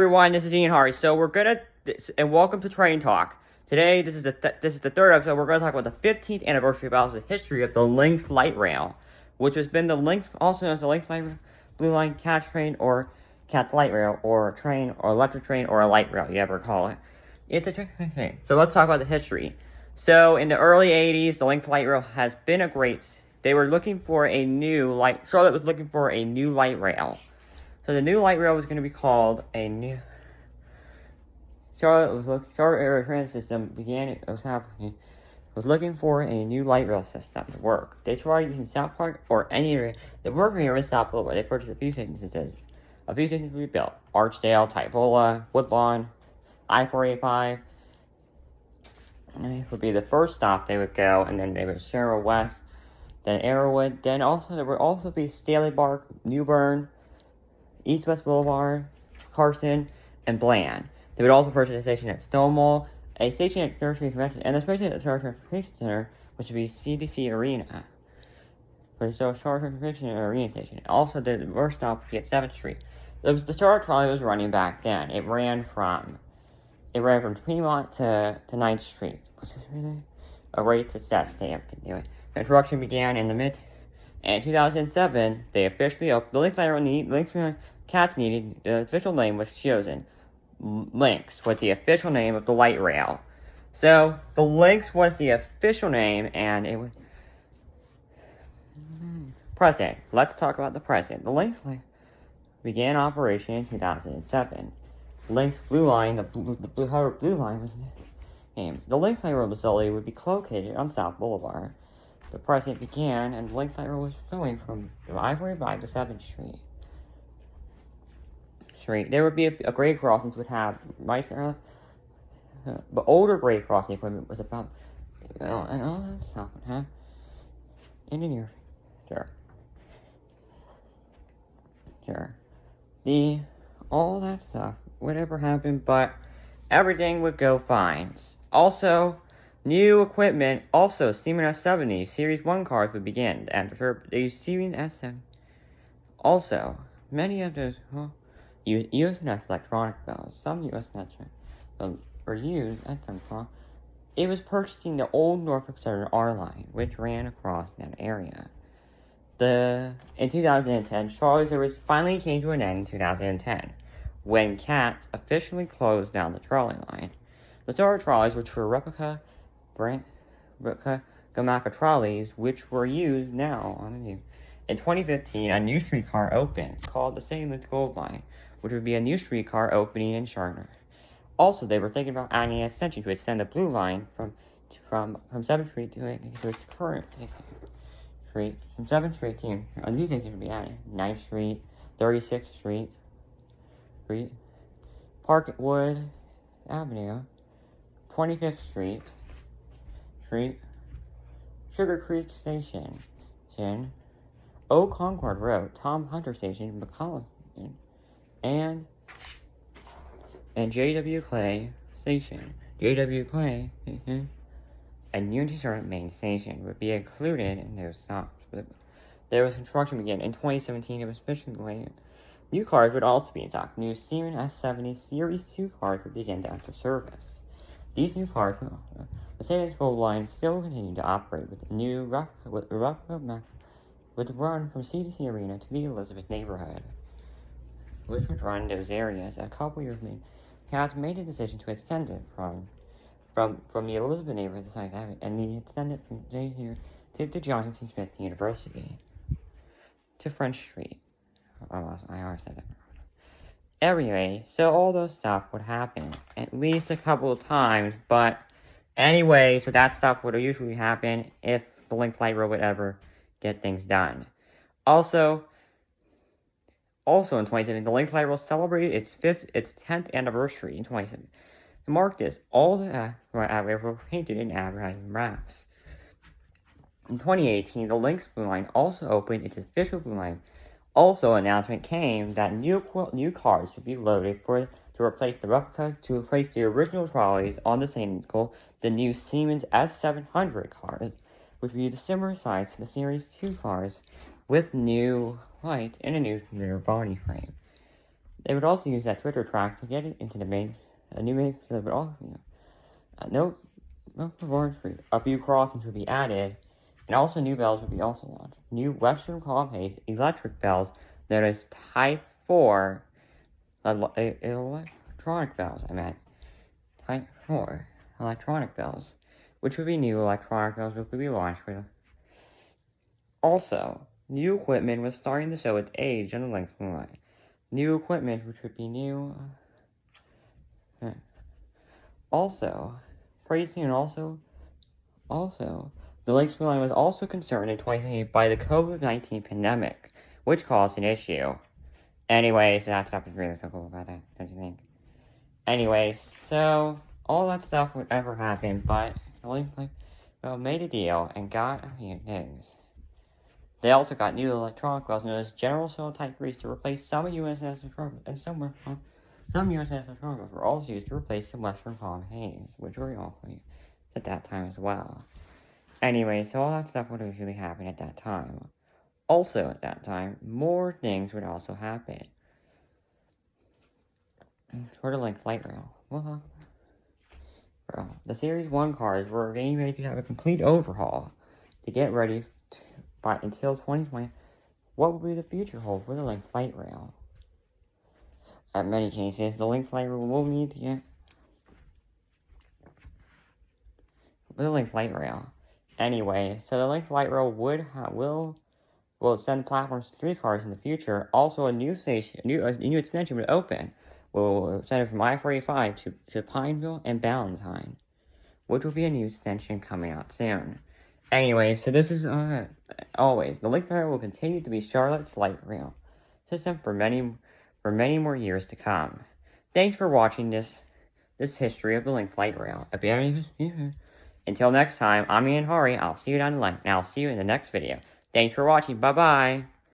Everyone, this is Ian Hardy. So and welcome to Train Talk. Today, this is the third episode. We're gonna talk about the 15th anniversary about the history of the Lynx light rail, which has been the Lynx, also known as the Lynx light rail, Blue Line, Cat train, or Cat light rail, or train, or electric train, or a light rail, you ever call it. It's a train. So let's talk about the history. So in the early 80s, the Lynx light rail has been a great. They were looking for a new light. Charlotte was looking for a new light rail. So the new light rail was going to be called a new. Charlotte Area Transit System was looking for a new light rail system to work. They tried using South Park or any area. The working area was South Boulevard. They purchased a few stations instead. A few stations would be built: Archdale, Typhola, Woodlawn, I-485. Would be the first stop they would go, and then they would Sherrill West, then Arrowwood. Then also there would also be Staley Park, New Bern, East West Boulevard, Carson, and Bland. They would also purchase a station at Stonewall, a station at Third Street Convention, and a station at the Charter Transportation Center, which would be CDC Arena. For the Charter Transportation Arena station. Also, the first stop would be at 7th Street. The Charter trolley was running back then. It ran from Tremont to 9th Street. A rate to that stay up continuing. Construction began in 2007, they officially opened. The Lynx Cats needed, the official name was chosen. Lynx was the official name of the light rail. So, the Lynx was the official name, and it was. Present. Let's talk about the present. The Lynx began operation in 2007. Lynx Blue Line, the Blue Line was the name. The Lynx Light Rail facility would be located on South Boulevard. The present began, and the Lynx Light Rail was going from I-45 to 7th Street. There would be a grade crossings would have but older grade crossing equipment was about and all that stuff would have in the near future. All that stuff would ever happen, but everything would go fine. Also, new equipment, also Siemens S70 Series 1 cars would begin after the Siemens S7. Also, many of those USNS electronic bells, some USNS were used at some point. It was purchasing the old Norfolk Southern R line, which ran across that area. In 2010, Charlie's service finally came to an end in 2010, when CAT officially closed down the trolley line. The Charlie trolleys, which were replica Gamaka trolleys, which were used now on the new. In 2015, a new streetcar opened, called the St. Louis Gold Line, which would be a new streetcar opening in Charlotte. Also, they were thinking about adding an extension to extend the Blue Line from 7th Street to its current street. From 7th Street to these stations would be added: 9th Street, 36th Street, Parkwood Avenue, 25th Street, Sugar Creek Station, Old Concord Road, Tom Hunter Station, McCollum, and J.W. Clay Station. J.W. Clay and Unity Charlotte Main Station would be included in those stops. There was construction began in 2017. It was officially delayed. New cars would also be in stock. New Siemens S70 Series 2 cars would begin to enter service. These new cars, the St. Louis line, still continue to operate with new would run from CDC Arena to the Elizabeth neighborhood, which would run those areas. A couple years later, CAT made a decision to extend it from the Elizabeth neighborhood to Science Avenue, and they extended from here to Johnson C. Smith University to French Street. I already said that. Anyway, so all those stuff would happen at least a couple of times, but anyway, so that stuff would usually happen if the Lynx Light Rail would ever get things done. Also in 2017, the Lynx Light Rail celebrated its 10th anniversary in 2017. To mark this, all the rails were painted in advertising wraps. In 2018, the Lynx Blue Line also opened its official Blue Line. Also, an announcement came that new cars would be loaded to replace the original trolleys on the same school. The new Siemens S700 cars would be the similar size to the Series 2 cars, with new light and a new rear body frame. They would also use that Twitter track to get it into the new main, but also, no rewards for a few crossings would be added, and also new bells would be also launched. New Western Column-based electric bells known as Type 4 electronic bells, Type 4 electronic bells, which would be new electronic bells which would be launched with. Also, new equipment was starting to show its age on the Lynx line. New equipment which would be new. Also, praising and also, the Lynx line was also concerned in 2020 by the COVID-19 pandemic, which caused an issue. Anyways, that stuff is really so cool about that, don't you think? Anyways, so all that stuff would ever happen, but the Lynx made a deal and got a few things. They also got new electronic wells known as General Cell Type 3s to replace some USS Astrogos, and some USS Astrogos were also used to replace the Western Column Haze, which were awful at that time as well. Anyway, so all that stuff would usually happen at that time. Also at that time, more things would also happen. Sort of like Light Rail. The Series 1 cars were getting ready to have a complete overhaul to get ready until 2020. What will be the future hold for the Lynx Light Rail? In many cases, the Lynx Light Rail will need to get the Lynx Light Rail. Anyway, so the Lynx Light Rail will send platforms to 3 cars in the future. Also, a new station, a new extension would open. Will send it from I-485 to Pineville and Ballantyne, which will be a new extension coming out soon. Anyway, so this is always the Lynx Light Rail will continue to be Charlotte's light rail system for many more years to come. Thanks for watching this history of the Lynx Light Rail. Until next time, I'm Ian Hari. I'll see you down the line, and I'll see you in the next video. Thanks for watching. Bye bye.